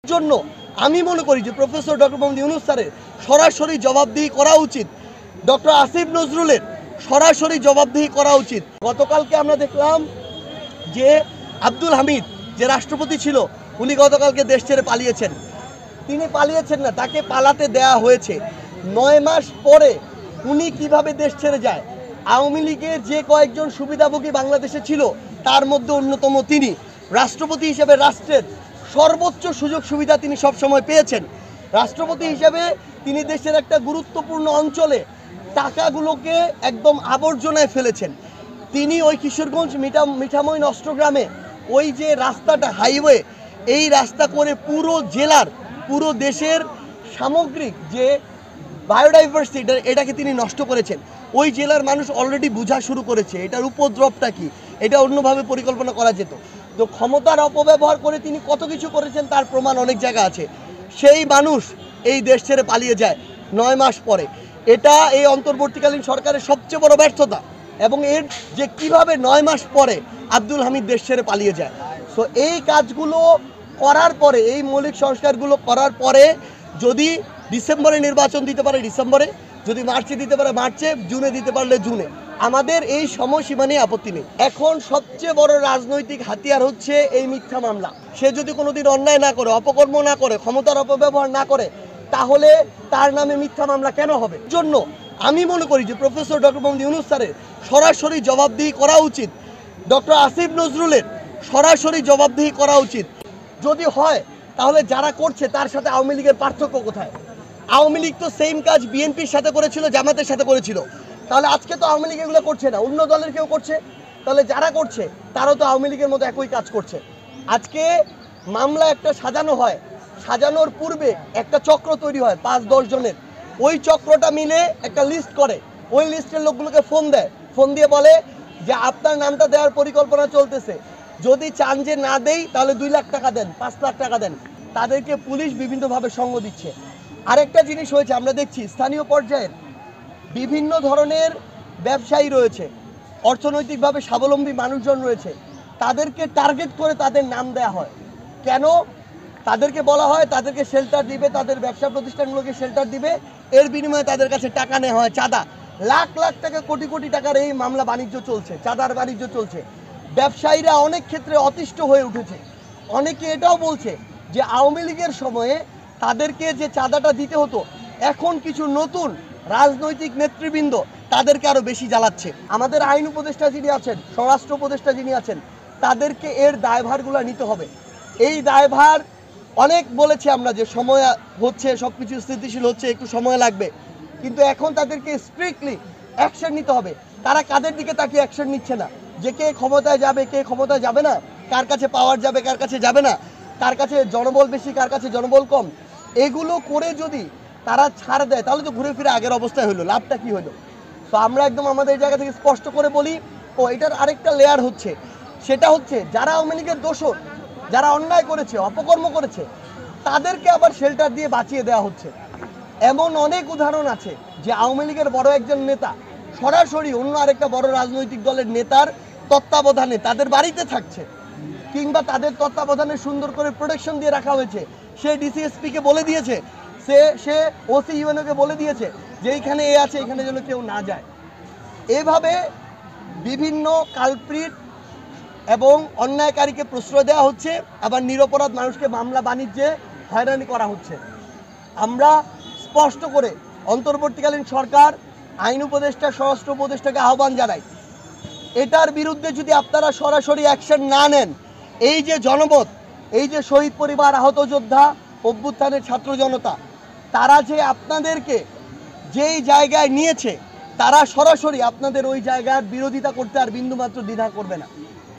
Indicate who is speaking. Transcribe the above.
Speaker 1: জন্য আমি মনে করি যে প্রফেসর ডক্টর মোহাম্মদ ইউনূস স্যারের সরাসরি জবাবদিহি করা উচিত, ডক্টর আসিফ নজরুলের সরাসরি জবাবদিহি করা উচিত। গতকালকে আমরা দেখলাম যে আব্দুল হামিদ যে রাষ্ট্রপতি ছিল উনি গতকালকে দেশ ছেড়ে পালিয়েছেন। তিনি পালিয়েছেন না, তাকে পালাতে দেয়া হয়েছে। 9 মাস পরে উনি কিভাবে দেশ ছেড়ে যায়? আওয়ামী লীগের যে কয়েকজন সুবিধাভোগী বাংলাদেশে ছিল তার মধ্যে অন্যতম তিনি। রাষ্ট্রপতি হিসেবে রাষ্ট্রের সর্বোচ্চ সুযোগ সুবিধা তিনি সবসময় পেয়েছেন। রাষ্ট্রপতি হিসেবে তিনি দেশের একটা গুরুত্বপূর্ণ অঞ্চলে টাকাগুলোকে একদম আবর্জনায় ফেলেছেন। তিনি ওই কিশোরগঞ্জ মিঠামইন অষ্টগ্রামে ওই যে রাস্তাটা হাইওয়ে, এই রাস্তা করে পুরো জেলার পুরো দেশের সামগ্রিক যে বায়োডাইভার্সিটি এটাকে তিনি নষ্ট করেছেন। ওই জেলার মানুষ অলরেডি বোঝা শুরু করেছে এটার উপদ্রবটা কি, এটা অন্যভাবে পরিকল্পনা করা যেত। তো ক্ষমতার অপব্যবহার করে তিনি কত কিছু করেছেন তার প্রমাণ অনেক জায়গা আছে। সেই মানুষ এই দেশ ছেড়ে পালিয়ে যায় 9 মাস পরে। এটা এই অন্তর্বর্তীকালীন সরকারের সবচেয়ে বড় ব্যর্থতা, এবং এর যে কিভাবে 9 মাস পরে আব্দুল হামিদ দেশ ছেড়ে পালিয়ে যায়। সো এই কাজগুলো করার পরে, এই মৌলিক সংস্কারগুলো করার পরে যদি ডিসেম্বরে নির্বাচন দিতে পারে ডিসেম্বরে, যদি মার্চে দিতে পারে মার্চে, জুনে দিতে পারলে জুনে, আমাদের এই সময়সীমা নিয়ে আপত্তি নেই। এখন সবচেয়ে বড় রাজনৈতিক হাতিয়ার হচ্ছে এই মিথ্যা মামলা। সে যদি কোনোদিন অন্যায় না করে, অপকর্ম না করে, ক্ষমতার অপব্যবহার না করে, তাহলে তার নামে মিথ্যা মামলা কেন হবে? জন্য আমি মনে করি যে প্রফেসর ডক্টর মোহাম্মদ ইউনূস স্যারের সরাসরি জবাবদিহি করা উচিত, ডক্টর আসিফ নজরুলের সরাসরি জবাবদিহি করা উচিত। যদি হয় তাহলে যারা করছে তার সাথে আওয়ামী লীগের পার্থক্য কোথায়? আওয়ামী লীগ তো সেম কাজ বিএনপির সাথে করেছিল, জামাতের সাথে করেছিল। তাহলে আজকে তো আওয়ামী লীগ এগুলো করছে না, অন্য দলের কেউ করছে। তাহলে যারা করছে তারাও তো আওয়ামী লীগের মতো একই কাজ করছে। আজকে মামলা একটা সাজানো হয়, সাজানোর পূর্বে একটা চক্র তৈরি হয় 5-10 জনের। ওই চক্রটা মিলে একটা লিস্ট করে, ওই লিস্টের লোকগুলোকে ফোন দেয়, ফোন দিয়ে বলে যে আপনার নামটা দেওয়ার পরিকল্পনা চলতেছে, যদি চান যে না দেই তাহলে 2 লাখ টাকা দেন, 5 লাখ টাকা দেন। তাদেরকে পুলিশ বিভিন্নভাবে সঙ্গ দিচ্ছে। আরেকটা জিনিস হয়েছে, আমরা দেখছি স্থানীয় পর্যায়ের বিভিন্ন ধরনের ব্যবসায়ী রয়েছে, অর্থনৈতিকভাবে স্বাবলম্বী মানুষজন রয়েছে, তাদেরকে টার্গেট করে তাদের নাম দেয়া হয়। কেন? তাদেরকে বলা হয় তাদেরকে শেল্টার দিবে, তাদের ব্যবসা প্রতিষ্ঠানগুলোকে শেল্টার দিবে, এর বিনিময়ে তাদের কাছে টাকা নেওয়া হয়, চাঁদা। লাখ লাখ টাকা, কোটি কোটি টাকার এই মামলা বাণিজ্য চলছে, চাঁদার বাণিজ্য চলছে। ব্যবসায়ীরা অনেক ক্ষেত্রে অতিষ্ঠ হয়ে উঠেছে। অনেকে এটাও বলছে যে আওয়ামী লীগের সময়ে তাদেরকে যে চাঁদাটা দিতে হতো, এখন কিছু নতুন রাজনৈতিক নেতৃবৃন্দ তাদেরকে আরো বেশি জ্বালাচ্ছে। আমাদের আইন উপদেষ্টা যিনি আছেন, স্বরাষ্ট্র উপদেষ্টা যিনি আছেন, তাদেরকে এর দায়ভারগুলো নিতে হবে। এই দায়ভার অনেক বলেছি আমরা যে সময় হচ্ছে, সব কিছু স্থিতিশীল হচ্ছে, একটু সময় লাগবে, কিন্তু এখন তাদেরকে স্ট্রিক্টলি অ্যাকশন নিতে হবে। তারা কাদের দিকে তাকিয়ে অ্যাকশন নিচ্ছে না, যে কে ক্ষমতায় যাবে কে ক্ষমতায় যাবে না, কার কাছে পাওয়ার যাবে কার কাছে যাবে না, কার কাছে জনবল বেশি কার কাছে জনবল কম, এগুলো করে যদি তারা ছাড় দেয় তাহলে তো ঘুরে ফিরে আগের অবস্থায় হলো, লাভটা কি হলো? তো আমরা একদম আমাদের জায়গা থেকে স্পষ্ট করে বলি। ও এটার আরেকটা লেয়ার হচ্ছে, সেটা হচ্ছে যারা আওয়ামী লীগের দোষর, যারা অন্যায় করেছে, অপকর্ম করেছে, তাদেরকে আবার শেল্টার দিয়ে বাঁচিয়ে দেওয়া হচ্ছে। এমন অনেক উদাহরণ আছে যে আওয়ামী লীগের বড় একজন নেতা সরাসরি অন্য আরেকটা বড় রাজনৈতিক দলের নেতার তত্ত্বাবধানে তাদের বাড়িতে থাকছে, কিংবা তাদের তত্ত্বাবধানে সুন্দর করে প্রোটেকশন দিয়ে রাখা হয়েছে। সে ডিসিএসপিকে বলে দিয়েছে, সে ওসি ইউএনওকে বলে দিয়েছে যে এইখানে এ আছে, এখানে যেন কেউ না যায়। এভাবে বিভিন্ন কালপ্রিট এবং অন্যায়কারীকে প্রশ্রয় দেওয়া হচ্ছে, আবার নিরপরাধ মানুষকে মামলা বাণিজ্যে হয়রানি করা হচ্ছে। আমরা স্পষ্ট করে অন্তর্বর্তীকালীন সরকার, আইন উপদেষ্টা, স্বরাষ্ট্র উপদেষ্টাকে আহ্বান জানাই, এটার বিরুদ্ধে যদি আপনারা সরাসরি অ্যাকশন না নেন, এই যে জনমত, এই যে শহীদ পরিবার, আহত যোদ্ধা, অভ্যুত্থানের ছাত্র জনতা, তারা যে আপনাদেরকে যেই জায়গায় নিয়েছে, তারা সরাসরি আপনাদের ওই জায়গার বিরোধিতা করতে আর বিন্দুমাত্র দ্বিধা করবে না।